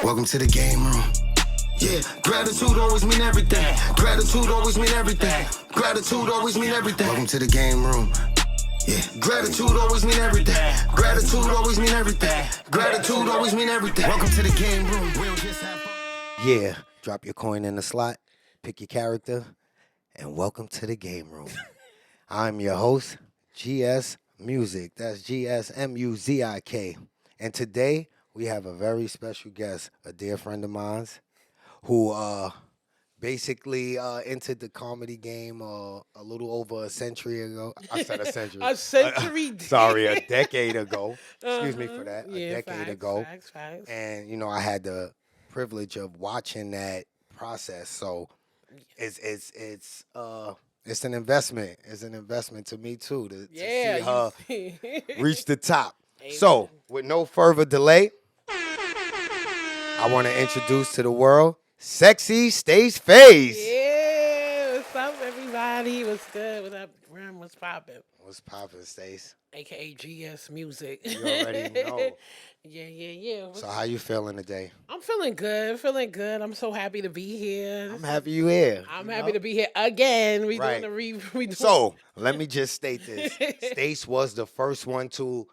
Welcome to the game room. Yeah, gratitude always mean everything. Gratitude always mean everything. Gratitude always mean everything. Welcome to the game room. Yeah, gratitude always mean everything. Gratitude always mean everything. Gratitude always mean everything. Welcome to the game room. We'll just have fun. Yeah, drop your coin in the slot, pick your character, and welcome to the game room. I'm your host, GS Music. That's GSMUZIK. And today we have a very special guest, a dear friend of mine, who basically entered the comedy game a little over a century ago. I said a century. A century. Sorry, a decade ago. Excuse me for that. Yeah, a decade facts, ago. Facts. And, you know, I had the privilege of watching that process. So it's an investment. It's an investment to me, too, to see her reach the top. Amen. So, with no further delay, I want to introduce to the world SexxyStaceFace. Yeah, what's up, everybody? What's good? What's up, Grim? What's poppin'? What's poppin', Stace? AKA GS Music. You already know. Yeah. So how you feeling today? I'm feeling good. I'm so happy to be here. I'm happy you here. I'm happy to be here again. Right. Doing So let me just state this. Stace was the first one to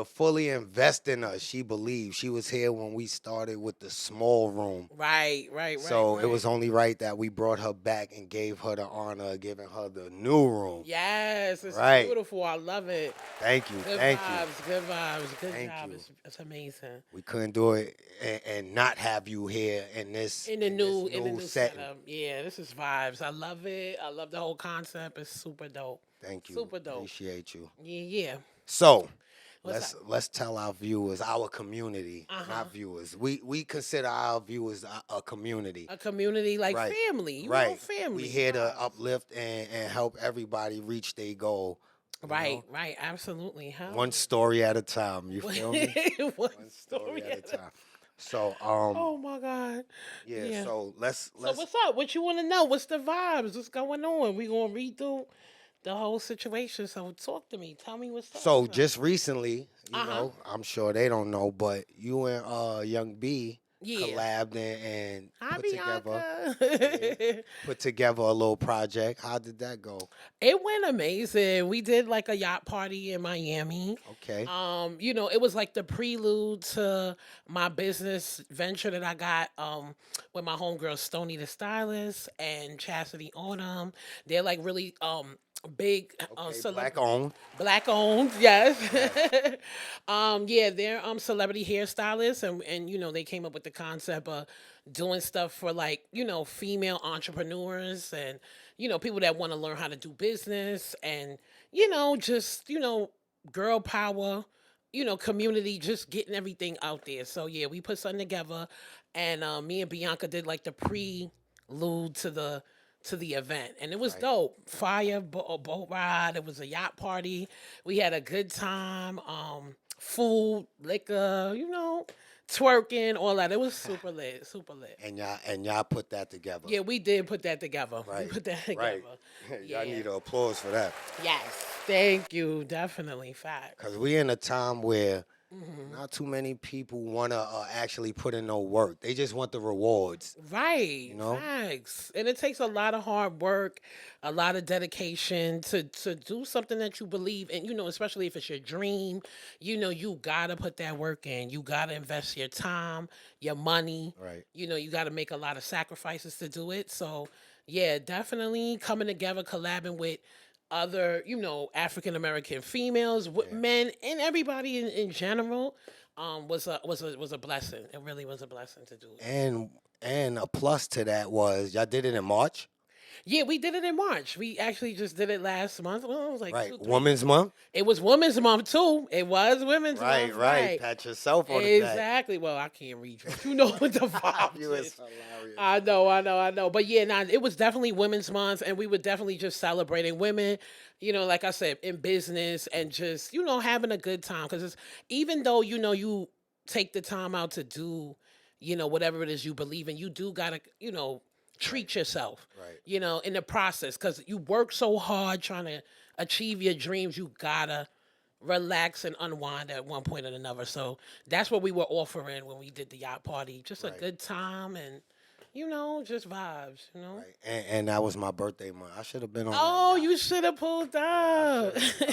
fully invest in us. She believed. She was here when we started with the small room. Right. So it was only right that we brought her back and gave her the honor of giving her the new room. Yes, it's Right. beautiful. I love it. Thank you. Good Thank vibes, you. Good vibes. Good Thank job. you. It's amazing. We couldn't do it and not have you here in this new setting. setup. Yeah, this is vibes. I love it. I love the whole concept. It's super dope. Thank you. Super dope. Appreciate you. Yeah. So What's let's tell our viewers, our community, not viewers. We consider our viewers a community. A community like Right. family. You Right. know, family. We here to uplift and help everybody reach their goal. you know? Right. Absolutely. How? One story at a time. You feel me? One story at a time. So Oh my God. yeah. So let's So what's up? What you want to know? What's the vibes? What's going on? We gonna read through the whole situation. So talk to me. Tell me what's up. So just recently, you know, I'm sure they don't know, but you and Young B collabed and Hi, put together Bianca. put together a little project. How did that go? It went amazing. We did like a yacht party in Miami. Okay. You know, it was like the prelude to my business venture that I got with my homegirl Stoney the stylist and Chastity Autumn. They're like really big black owned, yes. They're celebrity hairstylists and you know they came up with the concept of doing stuff for like, you know, female entrepreneurs and you know people that want to learn how to do business and you know just, you know, girl power, you know, community, just getting everything out there. So yeah, we put something together and me and Bianca did like the prelude to the event, and it was dope. Fire boat ride. It was a yacht party. We had a good time. Food, liquor, you know, twerking, all that. It was super lit. And y'all put that together. Yeah, we did put that together. Right. We put that together. Right. Yeah. Y'all need an applause for that. Yes, thank you. Definitely, fact. Because we in a time where not too many people want to actually put in no work. They just want the rewards. Right. You know? Facts. And it takes a lot of hard work, a lot of dedication to do something that you believe in, you know, especially if it's your dream. You know, you gotta put that work in. You gotta invest your time, your money. Right. You know, you gotta make a lot of sacrifices to do it. So yeah, definitely coming together, collabing with other, you know, African American females, men, and everybody in general, was a blessing. It really was a blessing to do it. And a plus to that was y'all did it in March. Yeah, we did it in March. We actually just did it last month. Well, it was like Right. 2, 3 Women's Month. It was Women's Month too. It was Women's Month. Right. Pat yourself on the back. Exactly. Well, I can't read you. You know what the vibe You is. is hilarious. I know. But yeah, it was definitely Women's Month, and we were definitely just celebrating women, you know, like I said, in business and just, you know, having a good time. Because even though, you know, you take the time out to do, you know, whatever it is you believe in, you do got to, you know, treat yourself, you know, in the process. Because you work so hard trying to achieve your dreams, you got to relax and unwind at one point or another. So that's what we were offering when we did the yacht party. Just a good time and, just vibes, Right. And that was my birthday month. I should have been on Oh, that yacht. you should have pulled up. I should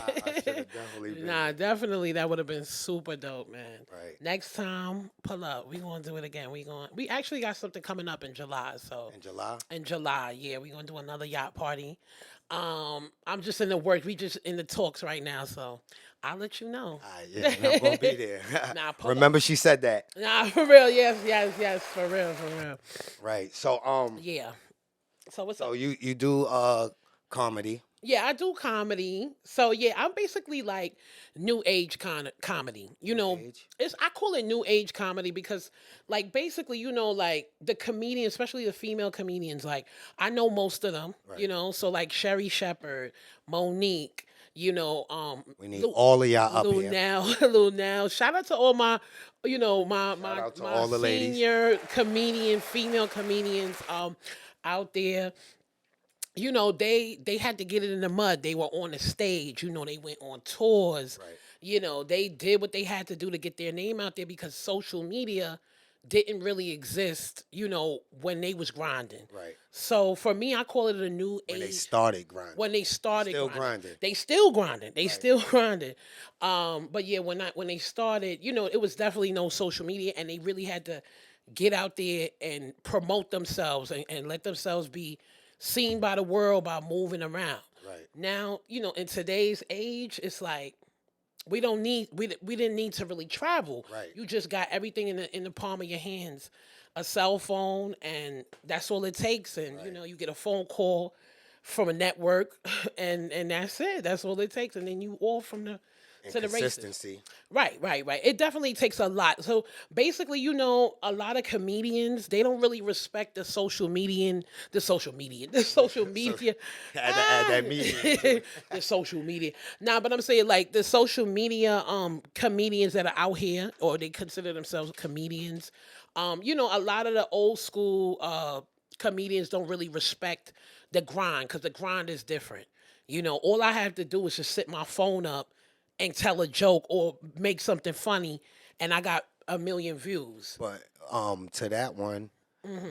have definitely been. Nah, definitely that would have been super dope, man. Right. Next time, pull up. We gonna do it again. We actually got something coming up in July. So In July? in July, yeah, we gonna do another yacht party. I'm just in the work. We just in the talks right now, so I'll let you know. Yeah, and I'm gonna be there. Nah, pull Remember, she said that. Nah, for real. Yes, for real. Right. So Yeah. So what's so up? you do comedy. Yeah, I do comedy. So yeah, I'm basically like new age kind of comedy. Age? I call it new age comedy because like basically, like the comedians, especially the female comedians, like I know most of them, Right. so like Sherry Shepherd, Monique, We need all of y'all up Lou here. now, Lou now. Shout out to all my, my out to my all the ladies. senior female comedians out there. They had to get it in the mud. They were on the stage. They went on tours. Right. They did what they had to do to get their name out there because social media didn't really exist, when they was grinding. Right. So for me, I call it a new age. When they started grinding. When they started Still grinding. grinding. They still grinding. They still grinding. But yeah, when they started, it was definitely no social media, and they really had to get out there and promote themselves and let themselves be seen by the world by moving around. Right. Now, in today's age, it's like we didn't need to really travel. Right. You just got everything in the palm of your hands, a cell phone, and that's all it takes. And you get a phone call from a network, and that's it. That's all it takes, and then you off from the to the races. Consistency. Right. It definitely takes a lot. So basically, a lot of comedians, they don't really respect the social media. Had to add that media. The social media. Nah, but I'm saying like the social media comedians that are out here, or they consider themselves comedians. A lot of the old school comedians don't really respect the grind because the grind is different. All I have to do is just sit my phone up and tell a joke or make something funny, and I got 1 million views. But to that one,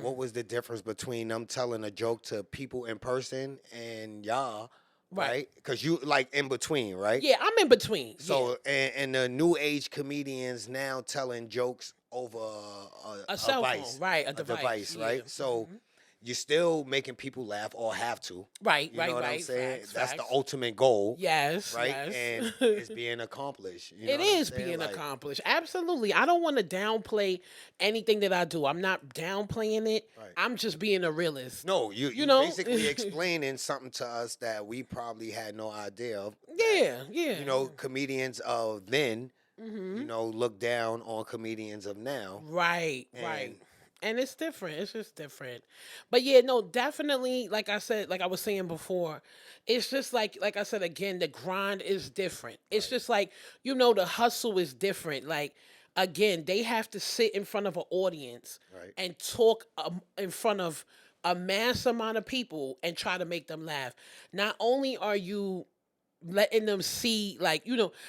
what was the difference between them telling a joke to people in person and y'all? Right? Because you like in between, right? Yeah, I'm in between. So and the new age comedians now telling jokes over A cell phone, device, right? A device, yeah. right? So you're still making people laugh or have to. Right, You know what I'm saying? facts, That's facts. the ultimate goal. Yes, Right? yes. And it's being accomplished. You know It what I'm is saying? being Like, accomplished. Absolutely. I don't want to downplay anything that I do. I'm not downplaying it. Right. I'm just being a realist. No, you know? basically explaining something to us that we probably had no idea of. Yeah. Comedians of then, look down on comedians of now. Right. And- And it's different. It's just different. But yeah, no, definitely, like I said, like I was saying before, it's just like I said again, the grind is different. It's just like, the hustle is different. Like, again, they have to sit in front of an audience Right. and talk in front of a mass amount of people and try to make them laugh. Not only are you letting them see, like,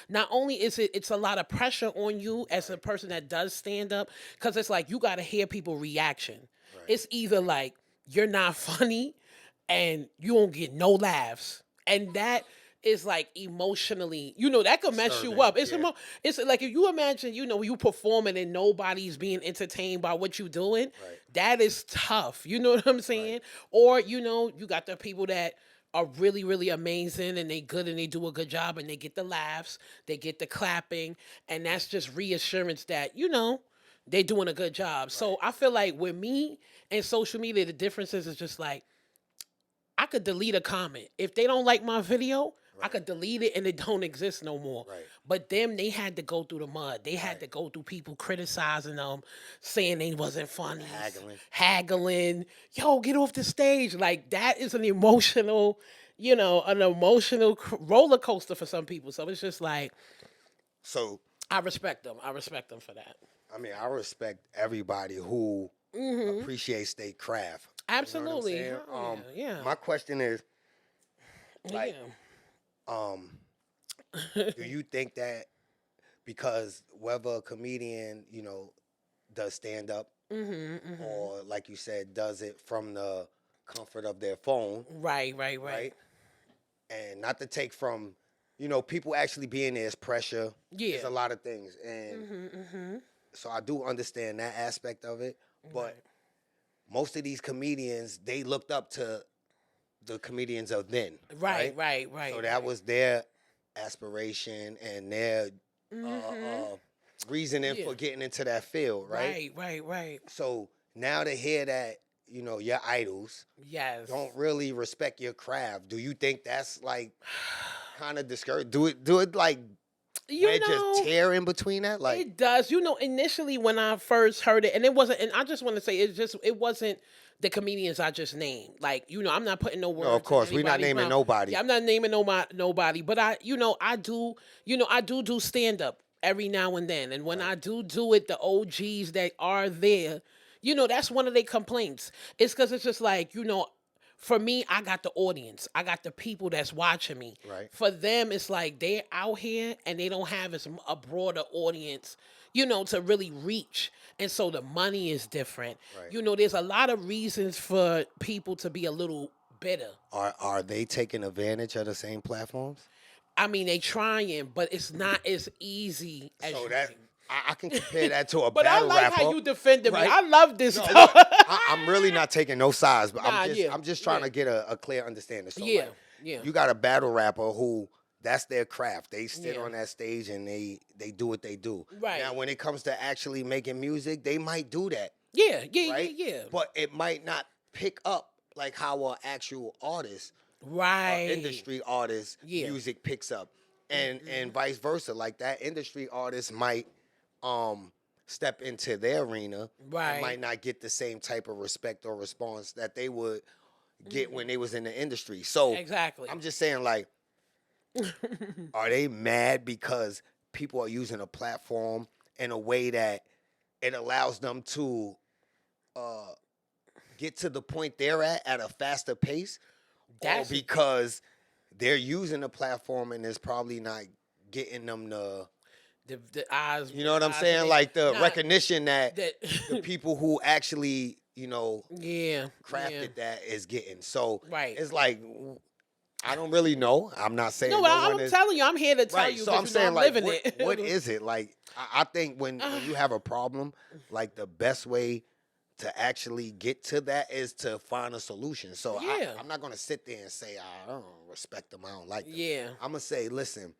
not only is it's a lot of pressure on you as a person that does stand up, because it's like you got to hear people reaction. Right. It's either like you're not funny and you won't get no laughs, and that is like emotionally, that could mess you Disturbing, up. It's yeah. it's like if you imagine, you performing and nobody's being entertained by what you're doing. Right. That is tough. You know what I'm saying? Right. Or you got the people that are really, really amazing and they good and they do a good job and they get the laughs, they get the clapping, and that's just reassurance that, they're doing a good job. Right. So I feel like with me and social media, the difference is just like I could delete a comment. If they don't like my video, I could delete it and it don't exist no more. Right. But them, they had to go through the mud. They had to go through people criticizing them, saying they wasn't funny. Haggling. Yo, get off the stage. Like, that is an emotional, roller coaster for some people. So it's just like, So I respect them. I respect them for that. I mean, I respect everybody who appreciates their craft. Absolutely. You know what I'm saying? Yeah. My question is, like, Yeah. Do you think that because whether a comedian, does stand up or like you said, does it from the comfort of their phone, Right. and not to take from, people actually being there is pressure. Yeah. There's a lot of things. And so I do understand that aspect of it. But most of these comedians, they looked up to the comedians of then. Right. So that was their aspiration and their reasoning for getting into that field, right? Right. So now to hear that, your idols don't really respect your craft, do you think that's like kind of discouraged? Do it like just tear in between that? Like it does. Initially when I first heard it, and it wasn't, and I just want to say it wasn't the comedians I just named. Like, I'm not putting no words. No, of course, we're not naming nobody. Yeah, I'm not naming nobody. But I do stand up every now and then. And when I do it, the OGs that are there, that's one of their complaints. It's because it's just like, for me, I got the audience. I got the people that's watching me. Right. For them, it's like they're out here and they don't have a broader audience, to really reach. And so the money is different. Right. There's a lot of reasons for people to be a little bitter. Are they taking advantage of the same platforms? I mean, they trying, but it's not as easy as so you that think. I can compare that to a But I battle like rapper. how you defended me. right? I love this No, stuff. look, I'm really not taking no sides, but I'm just trying to get a clear understanding. So Yeah. You got a battle rapper who that's their craft. They sit on that stage and they do what they do. Right. Now, when it comes to actually making music, they might do that. Yeah. Right? But it might not pick up like how an actual artist, industry artist, music picks up, and vice versa. Like that industry artist might step into their arena and might not get the same type of respect or response that they would get when they was in the industry. So exactly. I'm just saying, like, are they mad because people are using a platform in a way that it allows them to get to the point they're at a faster pace? Or because they're using a platform and it's probably not getting them the eyes. You know what I'm saying? Like the recognition that the people who actually, crafted that is getting. So it's like, I don't really know. I'm not saying no, I'm telling you, I'm here to tell you. So I'm saying, I'm like, living it. What is it? Like, I think when you have a problem, like the best way to actually get to that is to find a solution. So I'm not going to sit there and say, I don't respect them, I don't like them. Yeah. I'm going to say, listen,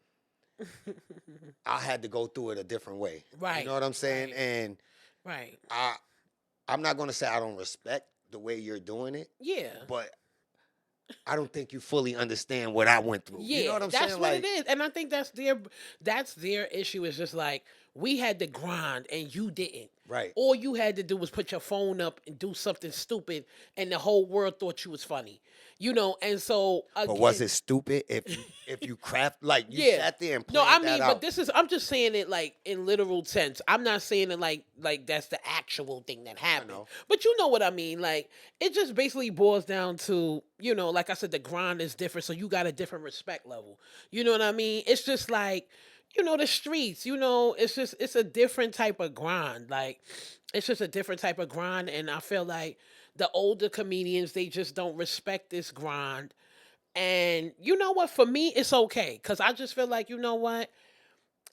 I had to go through it a different way. Right. You know what I'm saying? And I'm not going to say I don't respect the way you're doing it. Yeah. But I don't think you fully understand what I went through. Yeah, you know what I'm that's saying? what it is. And I think that's their issue. Is just like, we had to grind and you didn't. Right. All you had to do was put your phone up and do something stupid, and the whole world thought you was funny. And so again, but was it stupid if you craft like you sat there and planned that out? But I'm just saying it like in literal sense. I'm not saying it like that's the actual thing that happened. But you know what I mean? Like, it just basically boils down to, like I said, the grind is different, so you got a different respect level. You know what I mean? It's just like, the streets, it's a different type of grind. Like, it's just a different type of grind. And I feel like the older comedians, they just don't respect this grind. And you know what? For me, it's okay. Because I just feel like, you know what?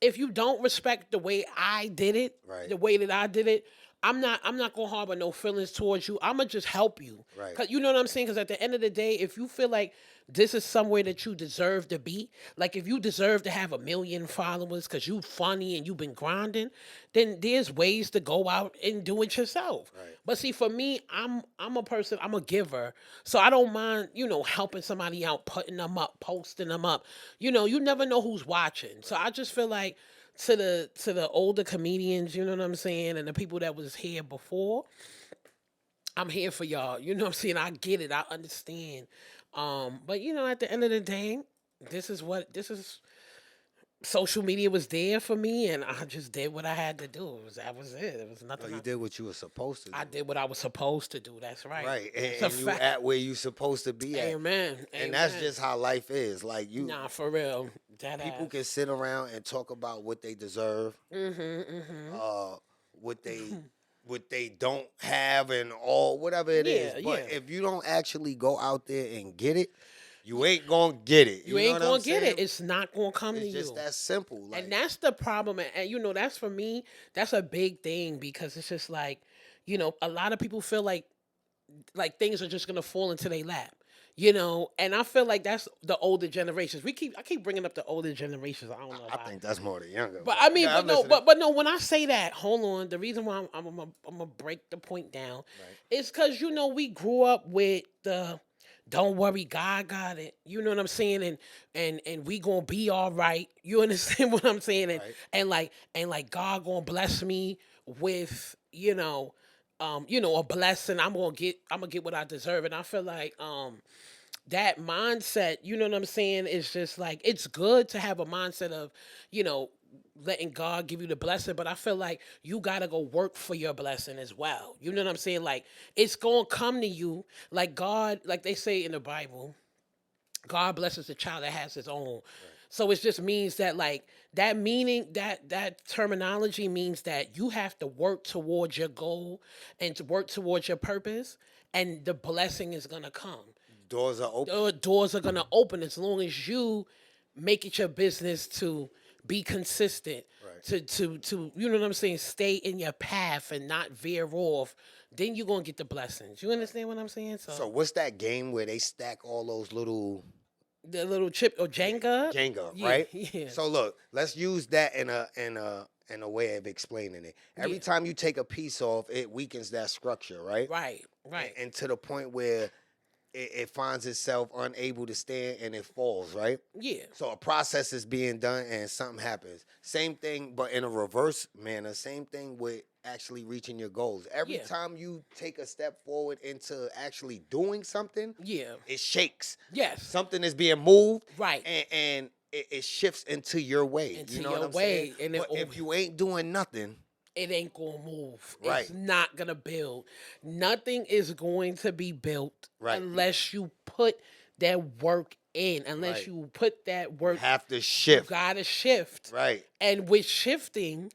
If you don't respect the way I did it, the way that I did it, I'm not gonna harbor no feelings towards you. I'm gonna just help you. Right. Cause you know what I'm saying? Because at the end of the day, if you feel like this is somewhere that you deserve to be, like if you deserve to have 1 million followers because you funny and you've been grinding, then there's ways to go out and do it yourself. Right. But see, for me, I'm a person, I'm a giver. So I don't mind, helping somebody out, putting them up, posting them up. You never know who's watching. So I just feel like to the older comedians, you know what I'm saying, and the people that was here before, I'm here for y'all. You know what I'm saying? I get it. I understand. But at the end of the day, this is social media was there for me, and I just did what I had to do. That was it. It was nothing. You did what you were supposed to do. I did what I was supposed to do. That's right. Right. And you at where you supposed to be at. Amen. And that's just how life is. Like Nah, for real. That People ass. can sit around and talk about what they deserve, what they don't have, and all whatever it is. Yeah, But yeah. if you don't actually go out there and get it, you ain't gonna get it. You know ain't what I'm gonna get it. saying? It's not gonna come to It's just you. that simple. Like, And that's the problem. And you know, that's for me, that's a big thing because it's just like, you know, a lot of people feel like things are just gonna fall into their lap. You know, and I feel like that's the older generations. I keep bringing up the older generations. I don't know I why. think that's more the younger. But I mean, yeah, but I'm no, listening. but no. When I say that, hold on. The reason why I'm gonna break the point down is because you know we grew up with the "Don't worry, God got it." You know what I'm saying, and we gonna be all right. You understand what I'm saying, Right. and like God gonna bless me with a blessing. I'm gonna get what I deserve, and I feel like that mindset, you know what I'm saying, is just like it's good to have a mindset of, you know, letting God give you the blessing, but I feel like you gotta go work for your blessing as well. You know what I'm saying? Like it's gonna come to you like God, like they say in the Bible, God blesses the child that has his own. So it just means that like that meaning that terminology means that you have to work towards your goal and to work towards your purpose and the blessing is gonna come. Doors are open. The doors are gonna open as long as you make it your business to be consistent, Right. to you know what I'm saying, stay in your path and not veer off. Then you're gonna get the blessings. You understand what I'm saying? So what's that game where they stack all those little The little chip or Jenga. Jenga, Yeah, right? yeah. So look, let's use that in a way of explaining it. Every Yeah. time you take a piece off, it weakens that structure, right? Right, right. And to the point where it finds itself unable to stand and it falls, right? Yeah. So a process is being done and something happens. Same thing, but in a reverse manner. Same thing with actually reaching your goals. Every Yeah. time you take a step forward into actually doing something, Yeah. it shakes. Yes. Something is being moved, Right. and it shifts into your way. Into you know your what I'm way, saying? and But if you ain't doing nothing, it ain't gonna move. Right. It's not gonna build. Nothing is going to be built Right. unless you put that work in. Unless Right. you put that work. have to You shift. gotta shift. Right. And with shifting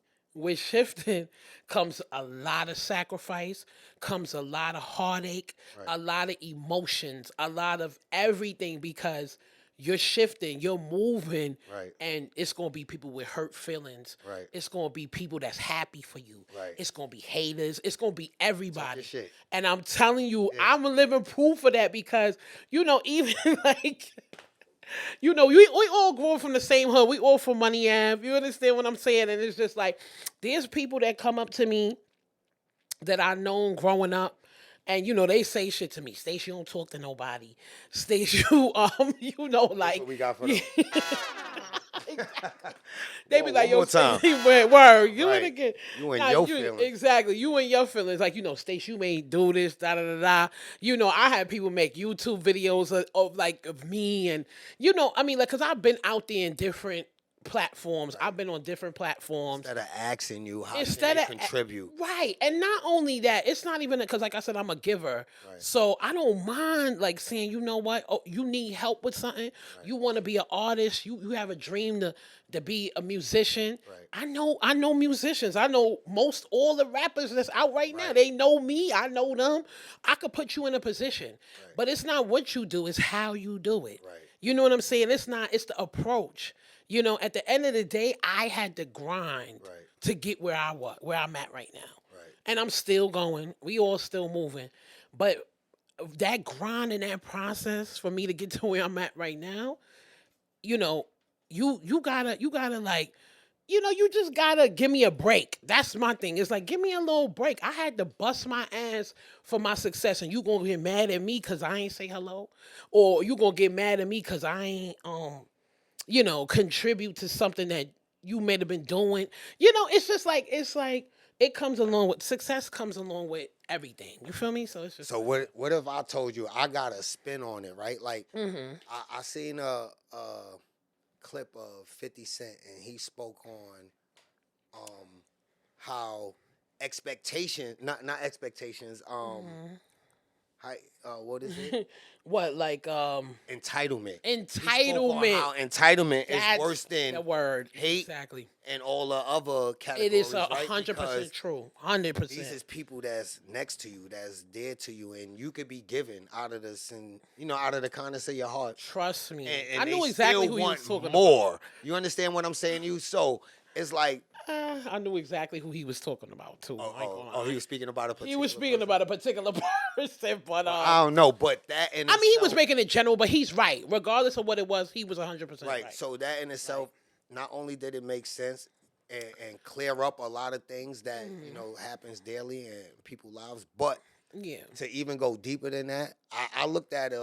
comes a lot of sacrifice, comes a lot of heartache, a lot of emotions, a lot of everything because you're shifting, you're moving, Right. and it's gonna be people with hurt feelings. Right. It's gonna be people that's happy for you. Right. It's gonna be haters. It's gonna be everybody. shit. And I'm telling you, I'm a living proof of that because you know, even like. You know, we all grow from the same hood. We all from Money Ave. You understand what I'm saying? And it's just like, there's people that come up to me that I known growing up. And you know they say shit to me. Stacey, you don't talk to nobody. Stacey, you know, like what we got for them. they be Whoa, like, one yo, more time. Stacey, word, you Right. in again. You in your feelings. Exactly, you in your feelings. Like, you know, Stacey, you may do this, da da da da. You know, I had people make YouTube videos of me, and you know, I mean, like, cause I've been out there in different platforms. I've been on different platforms. Instead of asking you how Instead can of they contribute. Right. And not only that, it's not even because, like I said, I'm a giver. Right. So I don't mind like saying, you know what? Oh, you need help with something. You want to be an artist. You have a dream to be a musician. Right. I know musicians. I know most all the rappers that's out right now. Right. They know me. I know them. I could put you in a position. But it's not what you do, it's how you do it. Right. You know what I'm saying? It's the approach. You know, at the end of the day, I had to grind Right. to get where I'm at right now. Right. And I'm still going. We all still moving. But that grind and that process for me to get to where I'm at right now, you know, you gotta like, you know, you just gotta give me a break. That's my thing. It's like, give me a little break. I had to bust my ass for my success, and you gonna get mad at me because I ain't say hello, or you gonna get mad at me because I ain't you know, contribute to something that you may have been doing. You know, it's like it comes along with success comes along with everything. You feel me? So it's just So what if I told you I got a spin on it, right? Like I seen a clip of 50 Cent and he spoke on how expectation not expectations What is it? What, like Entitlement. He spoke on entitlement? how entitlement is That's worse than the word. hate Exactly. and all the other It categories, is right? 100% Because true. these is 100%. people that's next to you, that's dear to you, and you could be given out of this and out of the kindness of your heart. Trust me. And I they knew exactly still who he want was talking more. You understand what I'm saying? You so it's like about. I knew exactly who he was talking about too. I ain't gonna lie. he was speaking about a particular He was speaking person? about a particular person, but I don't know, but that in I mean, he was itself- making it general, but he's right. Regardless of what it was, he was 100% right. right. So that in itself, not only did it make sense and clear up a lot of things that happens daily in people's lives, but Yeah. to even go deeper than that, I looked at it.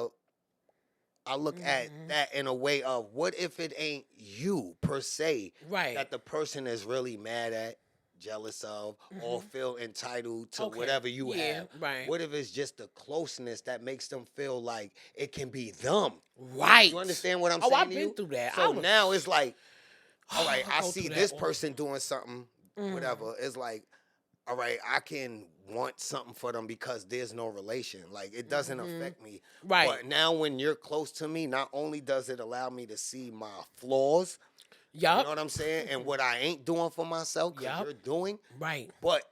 I look at that in a way of what if it ain't you per se Right. that the person is really mad at, jealous of, or feel entitled to Okay. whatever you Yeah, have. right. What if it's just the closeness that makes them feel like it can be them? Right. You understand what I'm Oh, saying? I've to been you? through that. So now it's like, all right, I go see through that this all- person doing something, whatever. It's like, all right, I can want something for them because there's no relation. Like, it doesn't affect me. Right. But now when you're close to me, not only does it allow me to see my flaws, Yup. you know what I'm saying, and what I ain't doing for myself because Yup. you're doing, Right. but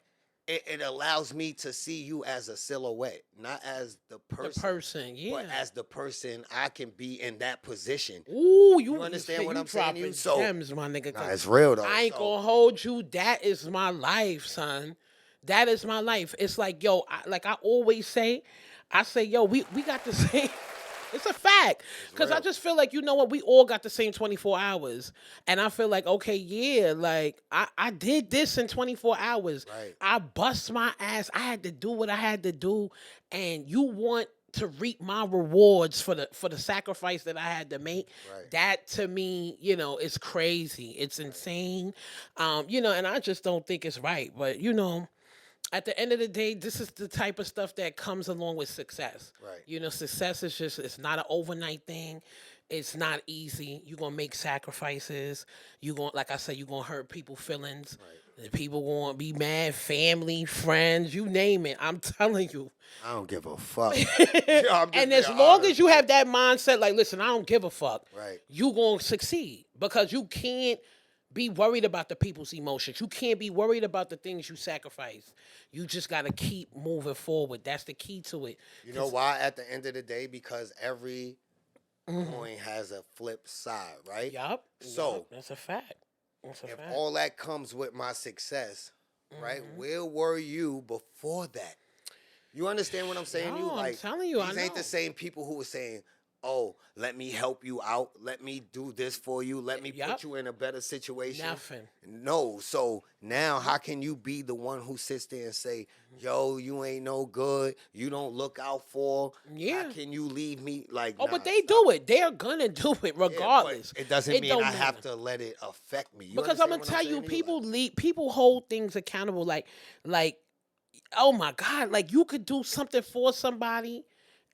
it allows me to see you as a silhouette, not as the The person, person, yeah. but as the person I can be in that position. Ooh, You understand what I'm saying to you? dropping So- gems, my nigga. 'cause Nah, it's real, though. I ain't So- gonna hold you. That is my life, son. That is my life. It's like, yo, like I always say, I say, yo, we got the same. It's a fact. Because I real. just feel like, you know what, we all got the same 24 hours. And I feel like, okay, yeah, like I did this in 24 hours. Right. I bust my ass. I had to do what I had to do. And you want to reap my rewards for the sacrifice that I had to make. Right. That to me, is crazy. It's insane. And I just don't think it's right. But at the end of the day, this is the type of stuff that comes along with success. Right. Success is it's not an overnight thing. It's not easy. You're gonna make sacrifices. Like I said, you're gonna hurt people's feelings. Right. People gonna be mad, family, friends, you name it. I'm telling you. I don't give a fuck. And as long as you have that mindset, like, listen, I don't give a fuck. Right. You gonna succeed because you can't be worried about the people's emotions. You can't be worried about the things you sacrifice. You just got to keep moving forward. That's the key to it. You know why? At the end of the day, because every coin has a flip side, right? Yup. So- that's a fact. That's a If fact. all that comes with my success, right? Where were you before that? You understand what I'm saying? No, I'm telling you, I these ain't know. the same people who were saying, "Oh, let me help you out. Let me do this for you. Let me Yup. put you in a better situation." Nothing. No. So now, how can you be the one who sits there and say, "Yo, you ain't no good. You don't look out for." Yeah. How can you leave me like? Oh, nah, but they stop. do it. They're gonna do it Yeah, regardless. but it doesn't mean don't I have matter. to let it affect me. You Because I'm understand gonna what tell you, saying to people hold things accountable. Like, oh my God, like you could do something for somebody,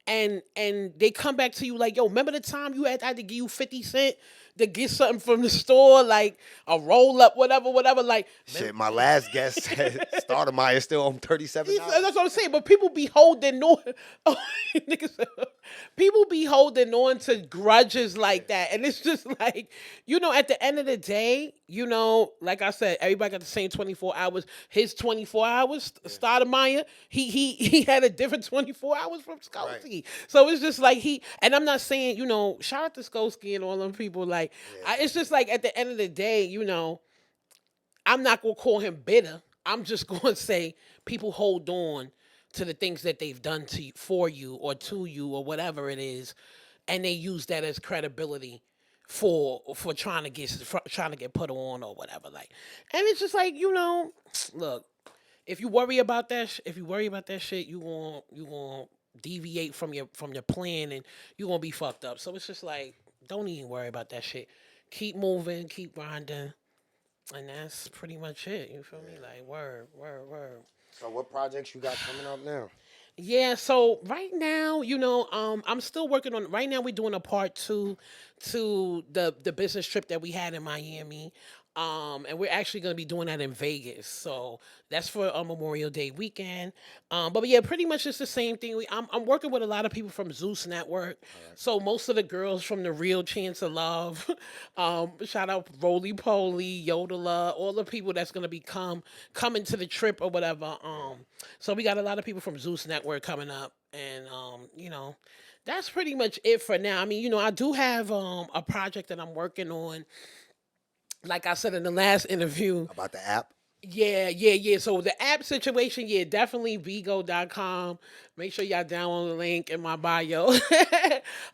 and they come back to you like, yo, remember the time you had I had to give you 50 cents to get something from the store, like a roll up, whatever. Like, Shit, my last guest said Stoudemire still on $37. that's what I'm saying. But people be holding on. Oh, niggas, people be holding on to grudges like that, and it's just like, at the end of the day, like I said, everybody got the same 24 hours. His 24 hours, Stoudemire, he had a different 24 hours from Skolsky. Right. So it's just like and I'm not saying, shout out to Skolsky and all them people. Like, it's just like at the end of the day, I'm not gonna call him bitter. I'm just gonna say people hold on to the things that they've done to you, for you or to you or whatever it is, and they use that as credibility for trying to get put on or whatever. Like, and it's just like, look, if you worry about that, shit, you gonna deviate from your plan and you gonna be fucked up. So it's just like, don't even worry about that shit. Keep moving, keep grinding. And that's pretty much it. You feel me? Like, word. So what projects you got coming up now? Yeah, so right now, I'm still working on. Right now, we're doing a part 2 to the business trip that we had in Miami. And we're actually going to be doing that in Vegas. So that's for Memorial Day weekend. But yeah, pretty much it's the same thing. I'm working with a lot of people from Zeus Network. Right. So most of the girls from The Real Chance of Love, shout out Roly Poly, Yodeler, all the people that's going to be coming to the trip or whatever. So we got a lot of people from Zeus Network coming up. And, that's pretty much it for now. I mean, I do have a project that I'm working on. Like I said in the last interview. About the app? Yeah. So the app situation, definitely Vigo.com. Make sure y'all download the link in my bio.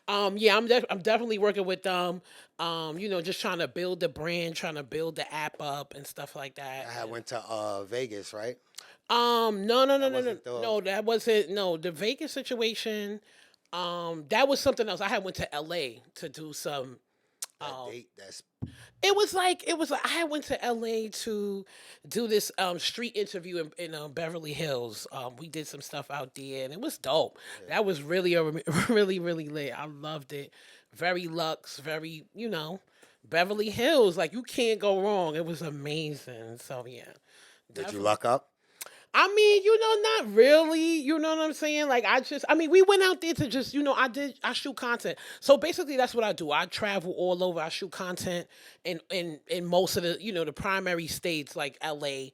I'm definitely working with them. Just trying to build the brand, trying to build the app up and stuff like that. I went to Vegas, right? No. That wasn't. No, the Vegas situation. That was something else. I had went to LA to do some. It was like I went to LA to do this street interview in Beverly Hills. We did some stuff out there and it was dope. Yeah. That was really really lit. I loved it. Very luxe, very Beverly Hills. Like you can't go wrong. It was amazing. So yeah. Did you luck up? I mean, not really. You know what I'm saying? Like, we went out there to just, I shoot content. So basically, that's what I do. I travel all over. I shoot content in most of the, the primary states like LA,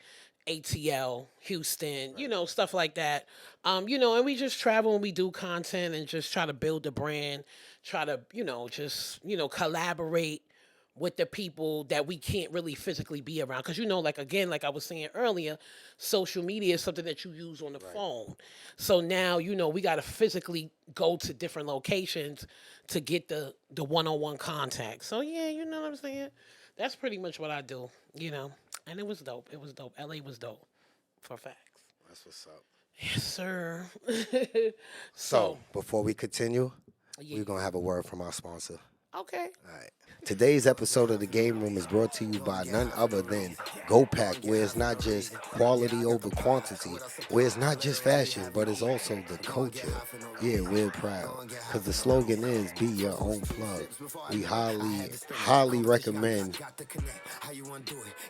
ATL, Houston, stuff like that. And we just travel and we do content and just try to build the brand, try to, collaborate with the people that we can't really physically be around. Because, like I was saying earlier, social media is something that you use on the phone. So now, we got to physically go to different locations to get the one-on-one contact. So, yeah, you know what I'm saying? That's pretty much what I do, And it was dope. LA was dope, for facts. That's what's up. Yes, sir. So, before we continue, we're going to have a word from our sponsor. Okay. All right. Today's episode of The Game Room is brought to you by none other than GoPack, where it's not just quality over quantity, where it's not just fashion, but it's also the culture. Yeah, we're proud, because the slogan is be your own plug. We highly, highly recommend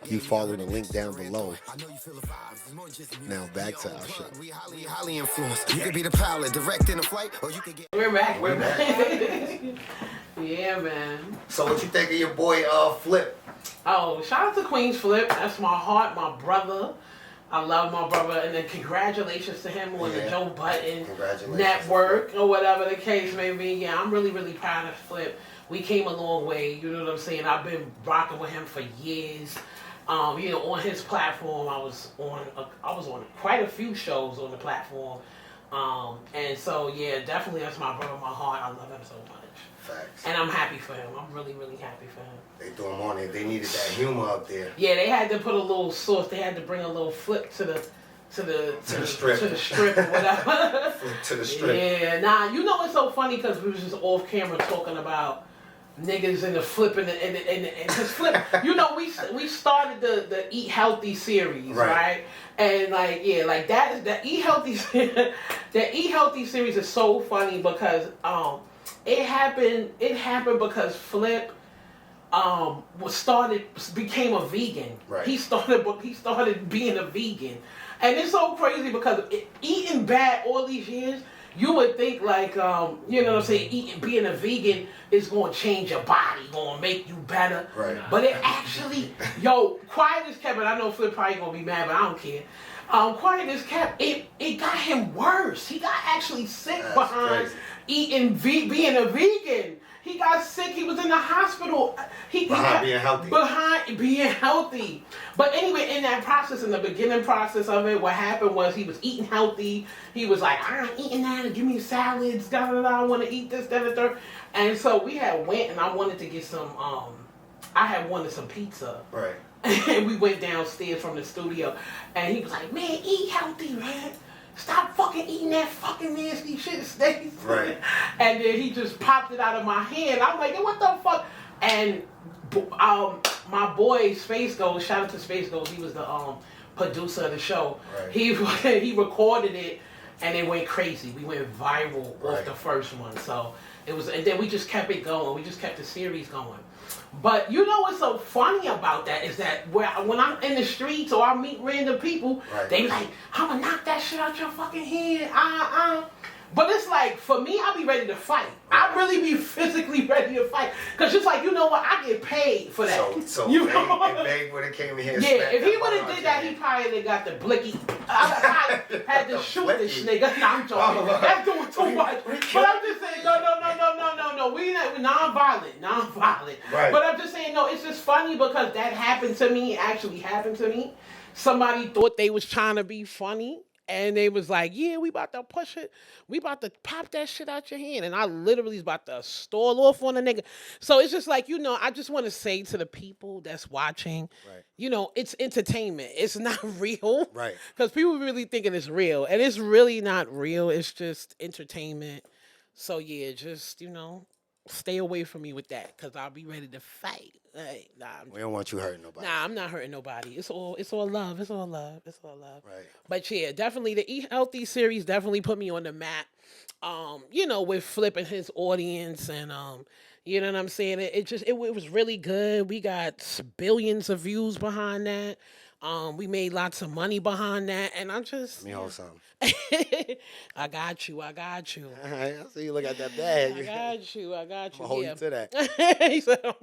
you follow the link down below. Now back to our show. Highly influenced. You could be the pilot, directing a flight, or you could get... We're back. Yeah, man. So what you think of your boy Flip? Oh, shout out to Queen's Flip. That's my heart, my brother. I love my brother. And then congratulations to him on the Joe Budden network or whatever the case may be. Yeah, I'm really, really proud of Flip. We came a long way. You know what I'm saying? I've been rocking with him for years. On his platform, I was on quite a few shows on the platform. And so, yeah, definitely that's my brother, my heart. I love him so much. Facts. And I'm happy for him. I'm really, really happy for him. They threw him on it. They needed that humor up there. Yeah, they had to put a little sauce. They had to bring a little flip to the strip or whatever. Flip to the strip. Yeah, it's so funny because we was just off camera talking about niggas and the flip and his flip. We started the Eat Healthy series, right? And that Eat Healthy the Eat Healthy series is so funny because it happened because Flip became a vegan. Right. He started being a vegan. And it's so crazy because eating bad all these years, you would think like, being a vegan is going to change your body, going to make you better. Right. But it actually, quiet as kept, and I know Flip probably going to be mad, but I don't care. Quiet as kept, it got him worse. He got actually sick behind being a vegan. He got sick. He was in the hospital. Behind being healthy. But anyway, in that process, in the beginning process of it, what happened was he was eating healthy. He was like, I'm eating that. Give me salads. Da da da. I want to eat this, that, and third. And so we had went, and I wanted to get some. I had wanted some pizza. Right. And we went downstairs from the studio, and he was like, "Man, eat healthy, man. Stop fucking eating that fucking nasty shit, Stace." Right. And then he just popped it out of my hand. I'm like, what the fuck? And my boy Space Ghost, shout out to Space Ghost, he was the producer of the show. Right. He recorded it, and it went crazy. We went viral off the first one. So it was, and then we just kept it going. We just kept the series going. But you know what's so funny about that is that when I'm in the streets or I meet random people, they like, I'm gonna knock that shit out your fucking head. But it's like, for me, I'll be ready to fight. I really be physically ready to fight. Because just like, you know what, I get paid for that. So you if Bang would have came in here and if he would have did that, he probably would have got the blicky. I had to shoot this nigga. Nah, I'm joking. That's doing too much. But I'm just saying, no. We're non-violent. Right. But I'm just saying, no, it's just funny because that happened to me. It actually happened to me. Somebody thought they was trying to be funny. And they was like, yeah, we about to push it. We about to pop that shit out your hand. And I literally was about to stall off on a nigga. So it's just like, I just want to say to the people that's watching, it's entertainment. It's not real. Right. Because people really thinking it's real. And it's really not real. It's just entertainment. So yeah, just, stay away from me with that. Because I'll be ready to fight. Hey, we don't want you hurting nobody. Nah, I'm not hurting nobody. It's all love. It's all love. Right. But yeah, definitely the Eat Healthy series definitely put me on the map. With flipping his audience and you know what I'm saying? It was really good. We got billions of views behind that. We made lots of money behind that, and I'm just. Let me hold something. I got you. All right, I see you look at that bag. I got you. I'm gonna hold you to that. He said, no,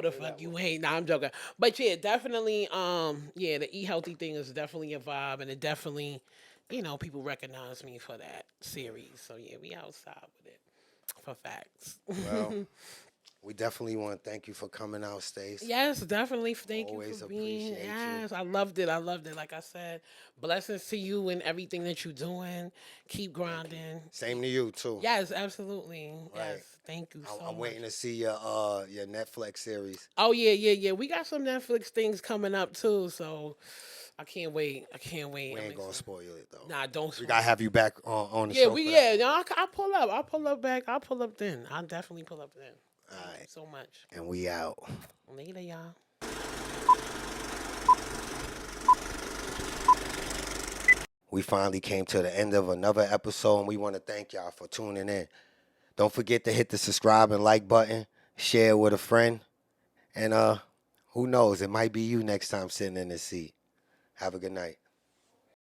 the fuck you ain't. Nah, I'm joking. But yeah, definitely, the Eat Healthy thing is definitely a vibe, and it definitely, people recognize me for that series. So yeah, we outside with it for facts. Well, we definitely want to thank you for coming out, Stace. Yes, definitely. Thank you for being. Appreciate Yes, you. I loved it. Like I said, blessings to you and everything that you're doing. Keep grinding. Same to you too. Yes, absolutely. Right. Yes, thank you so much. I'm waiting to see your Netflix series. Oh yeah. We got some Netflix things coming up too, so I can't wait. We ain't gonna spoil it though. Nah, don't. We gotta have you back on the show. I'll pull up. I'll pull up back. I'll pull up then. I'll definitely pull up then. All Thank right. you so much. And we out. Later, y'all. We finally came to the end of another episode, and we want to thank y'all for tuning in. Don't forget to hit the subscribe and like button, share with a friend, and who knows, it might be you next time sitting in the seat. Have a good night.